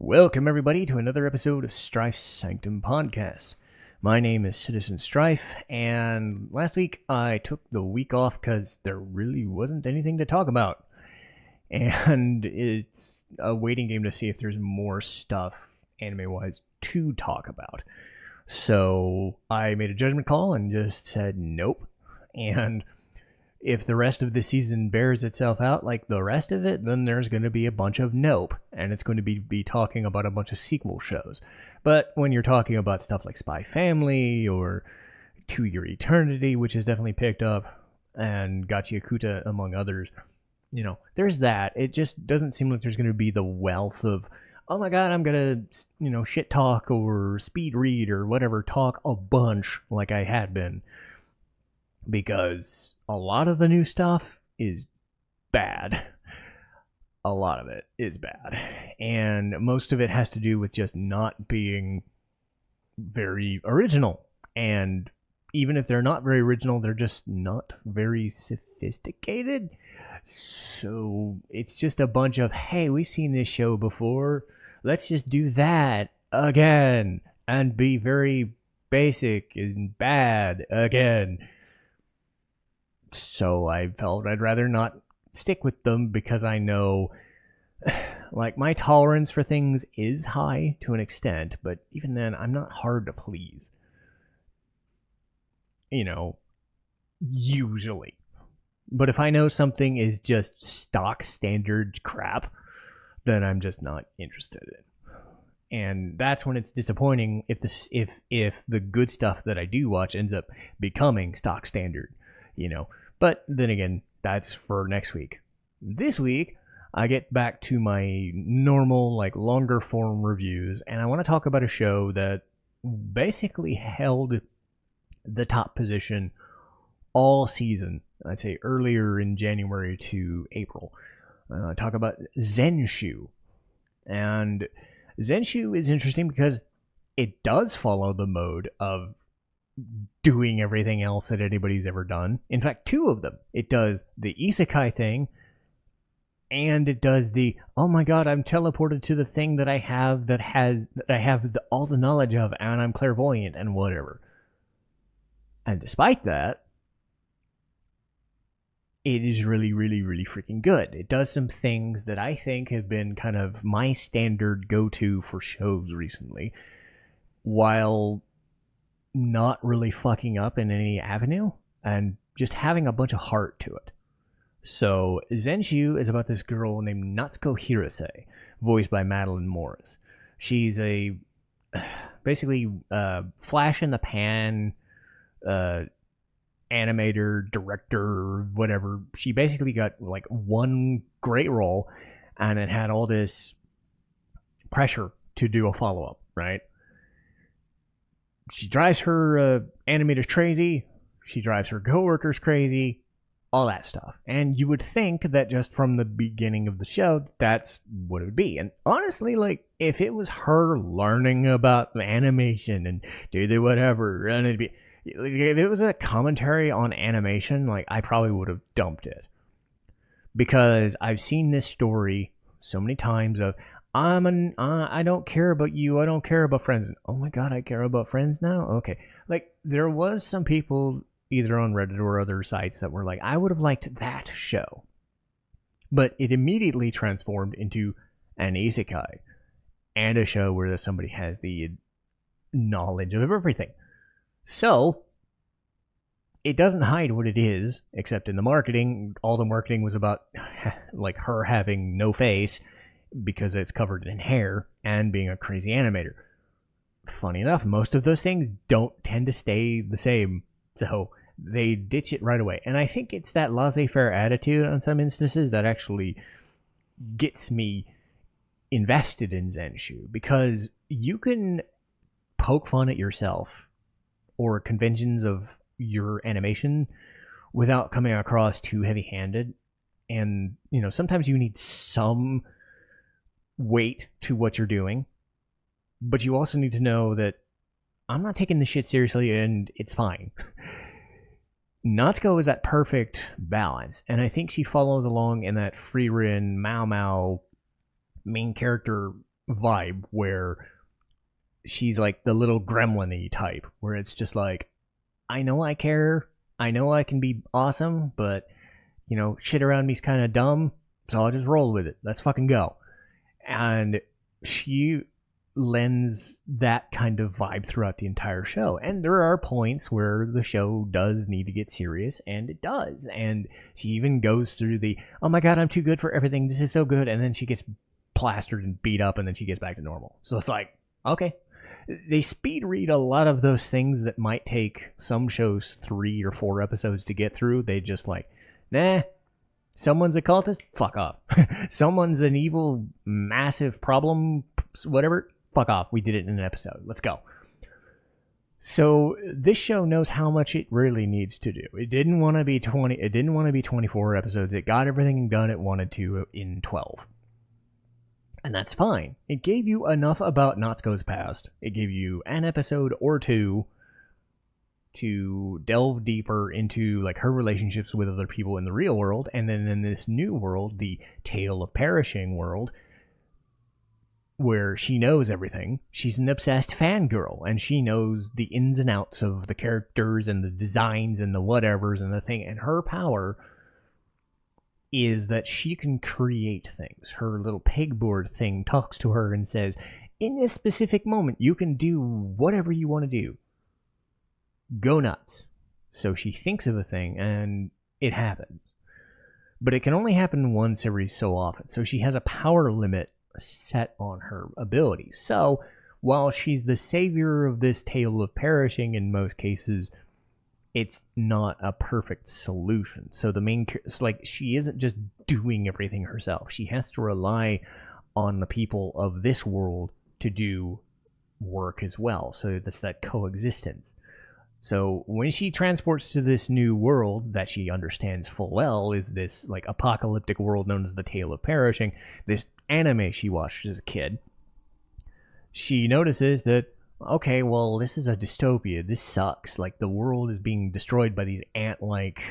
Welcome, everybody, to another episode of Strife's Sanctum podcast. My name is Citizen Strife, and last week I took the week off because there really wasn't anything to talk about. And it's a waiting game to see if there's more stuff, anime-wise, to talk about. So I made a judgment call and just said nope. And if the rest of the season bears itself out like the rest of it, then there's going to be a bunch of nope, and it's going to be talking about a bunch of sequel shows. But when you're talking about stuff like Spy Family or To Your Eternity, which has definitely picked up, and Gachiakuta, among others, there's that. It just doesn't seem like there's going to be the wealth of, oh my god, I'm going to, shit talk or speed read or whatever, talk a bunch like I had been. Because a lot of the new stuff is bad. A lot of it is bad. And most of it has to do with just not being very original. And even if they're not very original, they're just not very sophisticated. So it's just a bunch of, hey, we've seen this show before. Let's just do that again and be very basic and bad again. So I felt I'd rather not stick with them because I know, like, my tolerance for things is high to an extent, but even then, I'm not hard to please. Usually. But if I know something is just stock standard crap, then I'm just not interested in. And that's when it's disappointing if the good stuff that I do watch ends up becoming stock standard, But then again, that's for next week. This week, I get back to my normal, longer form reviews, and I want to talk about a show that basically held the top position all season. I'd say earlier in January to April. Talk about Zenshu. And Zenshu is interesting because it does follow the mode of doing everything else that anybody's ever done. In fact, two of them. It does the isekai thing, and it does the, oh my god, I'm teleported to the thing that I have all the knowledge of, and I'm clairvoyant and whatever. And despite that, it is really, really, really freaking good. It does some things that I think have been kind of my standard go-to for shows recently, while not really fucking up in any avenue and just having a bunch of heart to it. So Zenshu is about this girl named Natsuko Hirose, voiced by Madeline Morris. She's a basically flash in the pan animator, director, whatever. She basically got one great role and it had all this pressure to do a follow-up, right? She drives her animators crazy. She drives her coworkers crazy. All that stuff. And you would think that just from the beginning of the show, that's what it would be. And honestly, if it was her learning about animation and do the whatever, and it'd be, if it was a commentary on animation, I probably would have dumped it. Because I've seen this story so many times of, I don't care about you. I don't care about Friends. Oh my god, I care about Friends now? Okay. There was some people either on Reddit or other sites that were I would have liked that show. But it immediately transformed into an isekai and a show where somebody has the knowledge of everything. So, it doesn't hide what it is, except in the marketing. All the marketing was about, her having no face, because it's covered in hair, and being a crazy animator. Funny enough, most of those things don't tend to stay the same, so they ditch it right away. And I think it's that laissez-faire attitude on some instances that actually gets me invested in Zenshu, because you can poke fun at yourself or conventions of your animation without coming across too heavy-handed. And, sometimes you need some weight to what you're doing, but you also need to know that I'm not taking this shit seriously and it's fine. Natsuko is that perfect balance, and I think she follows along in that Frieren Mao Mao main character vibe where she's like the little gremlin-y type, where it's just like, I know I care, I know I can be awesome, but shit around me's kind of dumb, so I'll just roll with it. Let's fucking go. And she lends that kind of vibe throughout the entire show. And there are points where the show does need to get serious, and it does. And she even goes through the, oh my god, I'm too good for everything, this is so good, and then she gets plastered and beat up, and then she gets back to normal. So it's like, okay. They speed read a lot of those things that might take some shows 3 or 4 episodes to get through. They just like, nah, someone's a cultist, fuck off. Someone's an evil, massive problem, whatever, fuck off. We did it in an episode. Let's go. So this show knows how much it really needs to do. It didn't want to be 20. It didn't want to be 24 episodes. It got everything done it wanted to in 12. And that's fine. It gave you enough about Natsuko's past. It gave you an episode or two to delve deeper into like her relationships with other people in the real world, and then in this new world, the Tale of Perishing world, where she knows everything. She's an obsessed fangirl, and she knows the ins and outs of the characters and the designs and the whatevers and the thing, and her power is that she can create things. Her little pegboard thing talks to her and says, in this specific moment, you can do whatever you want to do. Go nuts. So she thinks of a thing, and it happens. But it can only happen once every so often. So she has a power limit set on her abilities. So while she's the savior of this tale of perishing in most cases, it's not a perfect solution. So the main, like, she isn't just doing everything herself. She has to rely on the people of this world to do work as well. So that's that coexistence. So when she transports to this new world that she understands full well is this like apocalyptic world known as the Tale of Perishing, this anime she watched as a kid, she notices that, okay, well, this is a dystopia. This sucks. Like, the world is being destroyed by these ant-like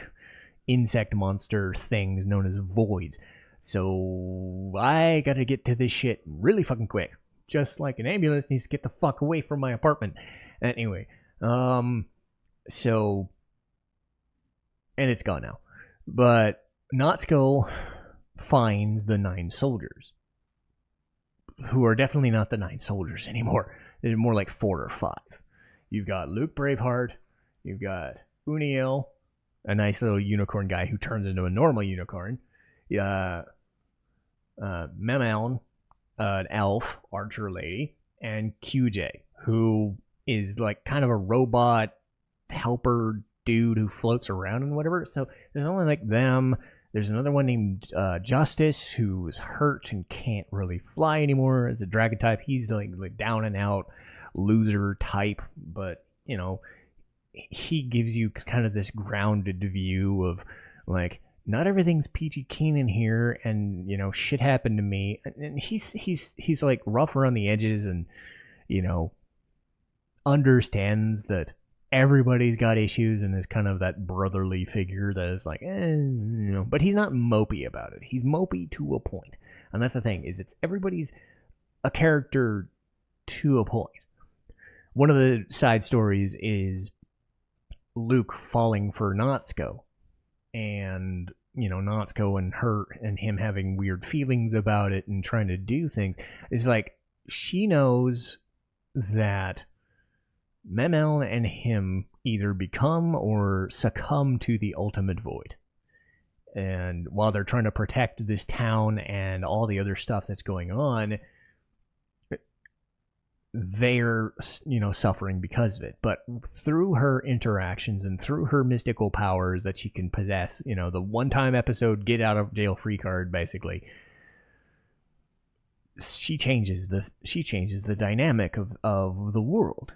insect monster things known as voids. So I gotta get to this shit really fucking quick. Just like an ambulance needs to get the fuck away from my apartment. Anyway, so, and it's gone now. But Natsuko finds the 9 soldiers, who are definitely not the 9 soldiers anymore. They're more like 4 or 5. You've got Luke Braveheart. You've got Uniel, a nice little unicorn guy who turns into a normal unicorn. Memeln, an elf archer lady, and QJ, who is like kind of a robot helper dude who floats around and whatever. So there's only like them. There's another one named Justice, who's hurt and can't really fly anymore. It's a dragon type. He's like down and out loser type, but he gives you kind of this grounded view of like, not everything's peachy keen in here, and shit happened to me. And he's like rough around the edges, and understands that everybody's got issues, and is kind of that brotherly figure that is like, but he's not mopey about it. He's mopey to a point. And that's the thing, is it's everybody's a character to a point. One of the side stories is Luke falling for Natsuko, and Natsuko and her and him having weird feelings about it and trying to do things. It's like, she knows that Memel and him either become or succumb to the ultimate void. And while they're trying to protect this town and all the other stuff that's going on, they're suffering because of it. But through her interactions and through her mystical powers that she can possess, the one-time episode get out of jail free card, basically, she changes the dynamic of the world.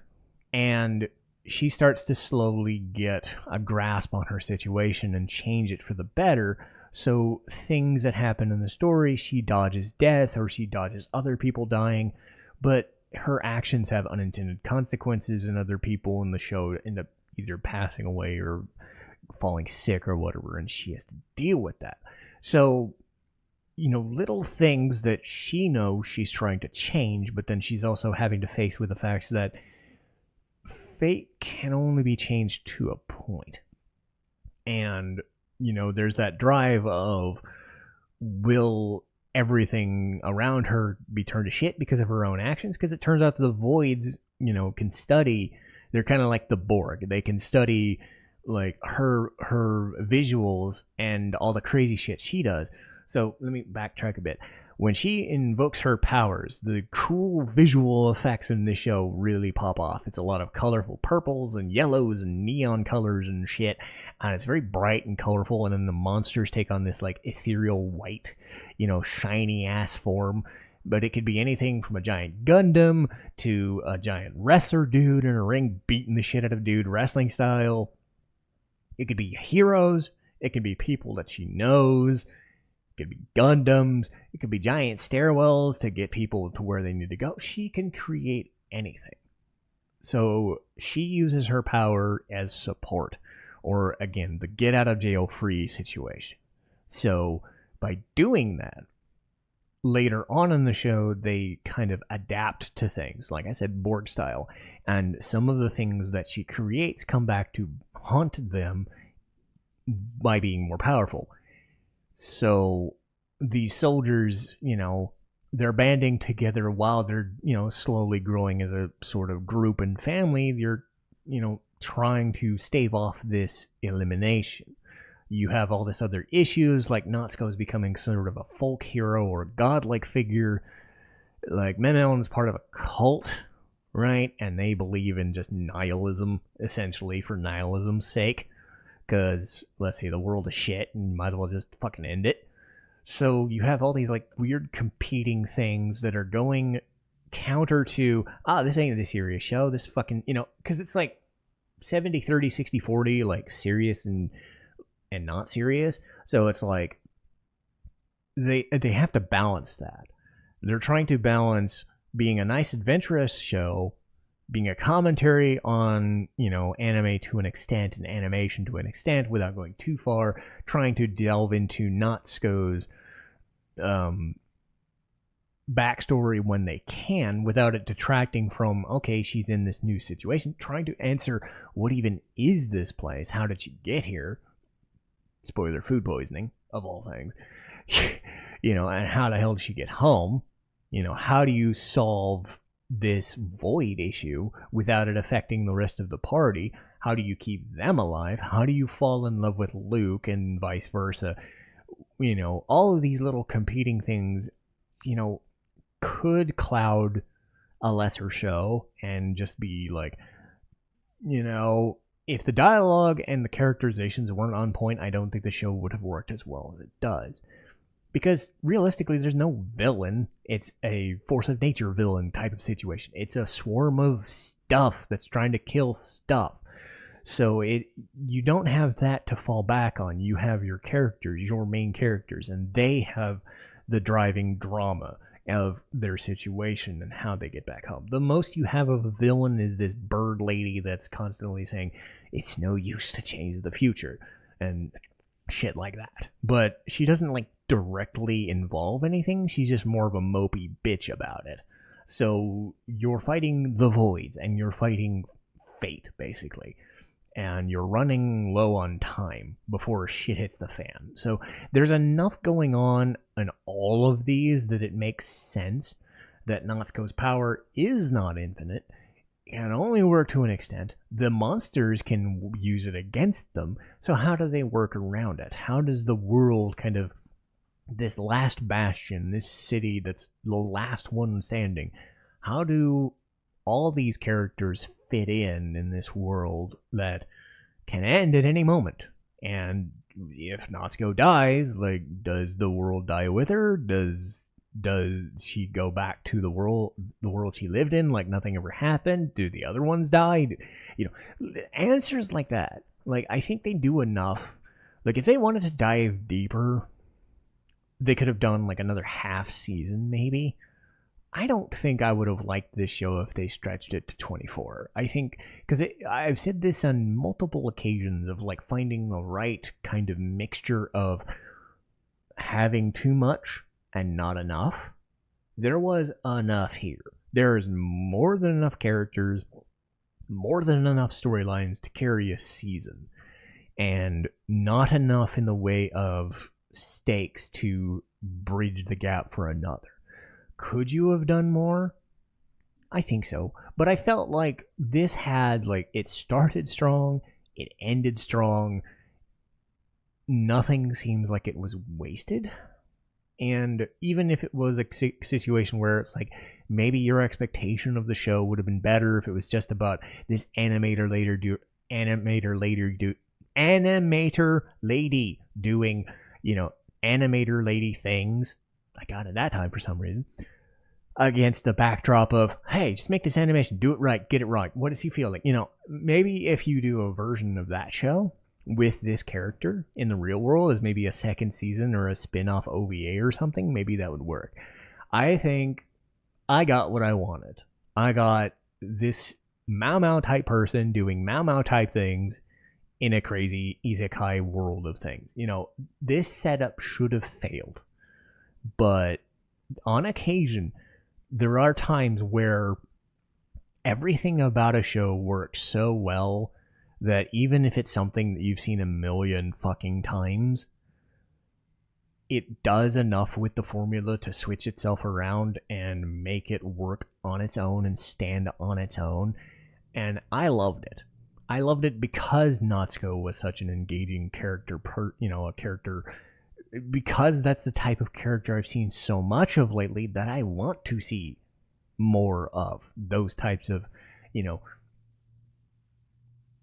And she starts to slowly get a grasp on her situation and change it for the better. So things that happen in the story, she dodges death or she dodges other people dying, but her actions have unintended consequences, and other people in the show end up either passing away or falling sick or whatever, and she has to deal with that. So little things that she knows she's trying to change, but then she's also having to face with the facts that fate can only be changed to a point. And, there's that drive of, will everything around her be turned to shit because of her own actions? Because it turns out the voids, can study. They're kind of like the Borg. They can study like her visuals and all the crazy shit she does. So let me backtrack a bit. When she invokes her powers, the cool visual effects in this show really pop off. It's a lot of colorful purples and yellows and neon colors and shit, and it's very bright and colorful. And then the monsters take on this like ethereal white, shiny ass form. But it could be anything from a giant Gundam to a giant wrestler dude in a ring beating the shit out of dude wrestling style. It could be heroes. It could be people that she knows. It could be Gundams. It could be giant stairwells to get people to where they need to go. She can create anything. So she uses her power as support, or again, the get out of jail free situation. So by doing that, later on in the show, they kind of adapt to things, like I said, Borg style. And some of the things that she creates come back to haunt them by being more powerful. So these soldiers, they're banding together while they're, slowly growing as a sort of group and family. They're, trying to stave off this elimination. You have all this other issues, like Natsuko's becoming sort of a folk hero or godlike figure. Like Menelon's part of a cult, right? And they believe in just nihilism, essentially, for nihilism's sake. Because, let's say, the world is shit and you might as well just fucking end it. So you have all these like weird competing things that are going counter to, this ain't the serious show. This fucking, because it's like 70, 30, 60, 40, like serious and not serious. So it's like they have to balance that. They're trying to balance being a nice adventurous show, being a commentary on, anime to an extent and animation to an extent without going too far, trying to delve into Natsuko's backstory when they can without it detracting from, okay, she's in this new situation, trying to answer what even is this place? How did she get here? Spoiler, food poisoning, of all things. And how the hell did she get home? How do you solve this void issue without it affecting the rest of the party? How do you keep them alive? How do you fall in love with Luke and vice versa? All of these little competing things, could cloud a lesser show and just be like, if the dialogue and the characterizations weren't on point, I don't think the show would have worked as well as it does. Because realistically, there's no villain. It's a force of nature villain type of situation. It's a swarm of stuff that's trying to kill stuff. So you don't have that to fall back on. You have your characters, your main characters, and they have the driving drama of their situation and how they get back home. The most you have of a villain is this bird lady that's constantly saying, it's no use to change the future, and shit like that. But she doesn't directly involve anything. She's just more of a mopey bitch about it. So you're fighting the voids and you're fighting fate, basically. And you're running low on time before shit hits the fan. So there's enough going on in all of these that it makes sense that Natsuko's power is not infinite. It can only work to an extent. The monsters can use it against them. So how do they work around it? How does the world kind of, this last bastion, this city that's the last one standing, how do all these characters fit in this world that can end at any moment? And if Natsuko dies, does the world die with her? Does she go back to the world she lived in, like nothing ever happened? Do the other ones die? Answers like that. I think they do enough. If they wanted to dive deeper, they could have done another half season, maybe. I don't think I would have liked this show if they stretched it to 24. I think, because I've said this on multiple occasions of finding the right kind of mixture of having too much and not enough. There was enough here. There's more than enough characters, more than enough storylines to carry a season, and not enough in the way of stakes to bridge the gap for another. Could you have done more? I think so. But I felt like this had, like, it started strong, it ended strong. Nothing seems like it was wasted. And even if it was a situation where it's like maybe your expectation of the show would have been better if it was just about this animator lady doing, animator lady things. I got it that time for some reason. Against the backdrop of, hey, just make this animation, do it right, get it right. What does he feel like? Maybe if you do a version of that show with this character in the real world as maybe a second season or a spin-off OVA or something, maybe that would work. I think I got what I wanted. I got this Mao Mao type person doing Mao Mao type things in a crazy isekai world of things. This setup should have failed. But on occasion, there are times where everything about a show works so well that even if it's something that you've seen a million fucking times, it does enough with the formula to switch itself around and make it work on its own and stand on its own. And I loved it. I loved it because Natsuko was such an engaging character, a character, because that's the type of character I've seen so much of lately that I want to see more of. Those types of,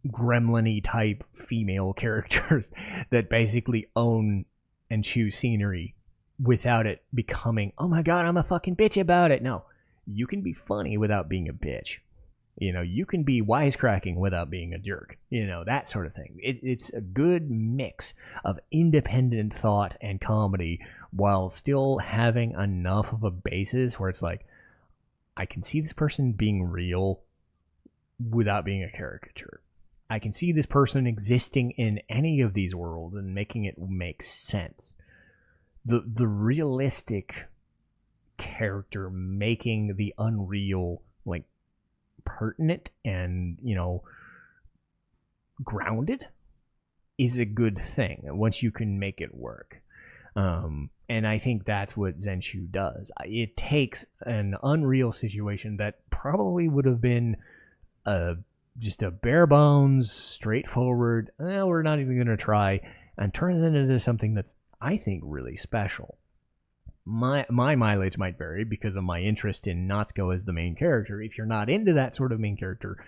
gremlin-y type female characters that basically own and choose scenery without it becoming, oh my god, I'm a fucking bitch about it. No, you can be funny without being a bitch. You can be wisecracking without being a jerk. That sort of thing. It's a good mix of independent thought and comedy while still having enough of a basis where it's like, I can see this person being real without being a caricature. I can see this person existing in any of these worlds and making it make sense. The realistic character making the unreal, like, pertinent and, grounded is a good thing once you can make it work. And I think that's what Zenshu does. It takes an unreal situation that probably would have been just a bare bones, straightforward, we're not even going to try, and turns it into something that's, I think, really special. My mileage might vary because of my interest in Natsuko as the main character. If you're not into that sort of main character,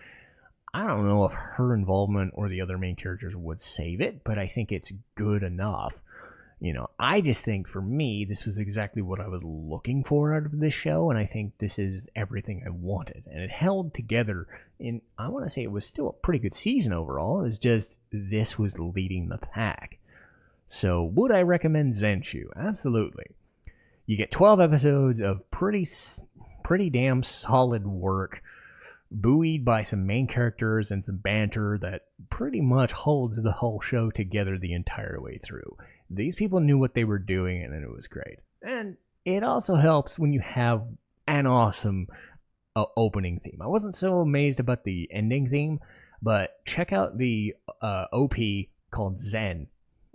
I don't know if her involvement or the other main characters would save it, but I think it's good enough. I just think for me, this was exactly what I was looking for out of this show, and I think this is everything I wanted. And it held together I want to say it was still a pretty good season overall. It's just this was leading the pack. So would I recommend Zenshu? Absolutely. You get 12 episodes of pretty damn solid work, buoyed by some main characters and some banter that pretty much holds the whole show together the entire way through. These people knew what they were doing, and it was great. And it also helps when you have an awesome opening theme. I wasn't so amazed about the ending theme, but check out the OP called Zen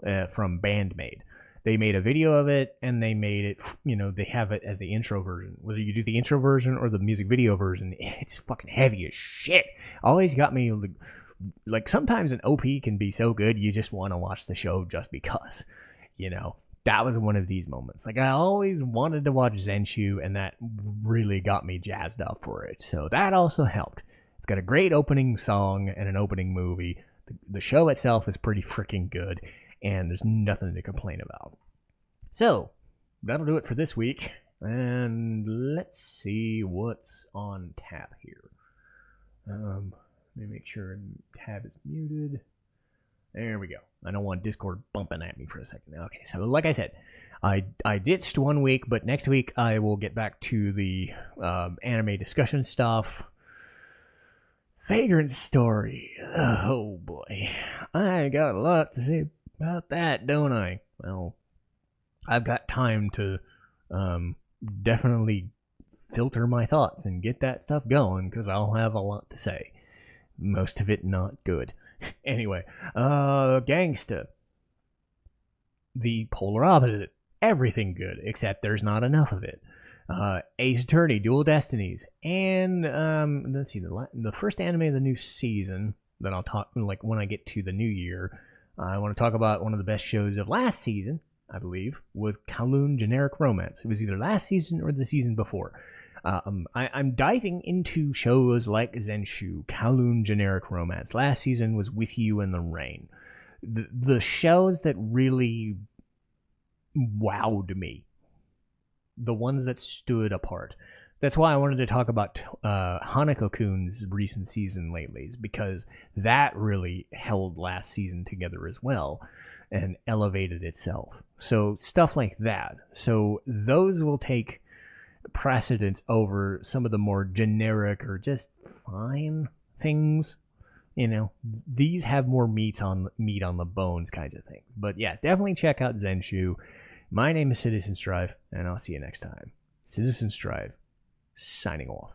from Bandmade. They made a video of it, and they made it, they have it as the intro version. Whether you do the intro version or the music video version, it's fucking heavy as shit. Always got me, like sometimes an OP can be so good, you just want to watch the show just because, That was one of these moments. Like, I always wanted to watch Zenshu, and that really got me jazzed up for it. So that also helped. It's got a great opening song and an opening movie. The show itself is pretty freaking good, and there's nothing to complain about. So, that'll do it for this week. And let's see what's on tap here. Let me make sure tab is muted. There we go. I don't want Discord bumping at me for a second. Okay, so like I said, I ditched 1 week, but next week I will get back to the anime discussion stuff. Vagrant story. Oh boy. I got a lot to say about that, don't I? Well, I've got time to definitely filter my thoughts and get that stuff going because I'll have a lot to say. Most of it not good. Anyway, Gangsta. The polar opposite. Everything good, except there's not enough of it. Ace Attorney, Dual Destinies, and let's see, the first anime of the new season that I'll talk like when I get to the new year. I want to talk about one of the best shows of last season, I believe, was Kowloon Generic Romance. It was either last season or the season before. I'm diving into shows like Zenshu, Kowloon Generic Romance. Last season was With You in the Rain. The shows that really wowed me, the ones that stood apart. That's why I wanted to talk about Hanako-kun's recent season lately, because that really held last season together as well and elevated itself. So stuff like that. So those will take precedence over some of the more generic or just fine things. These have more meat on the bones kinds of thing. But yes, definitely check out Zenshu. My name is Citizen Strife, and I'll see you next time. Citizen Strife, signing off.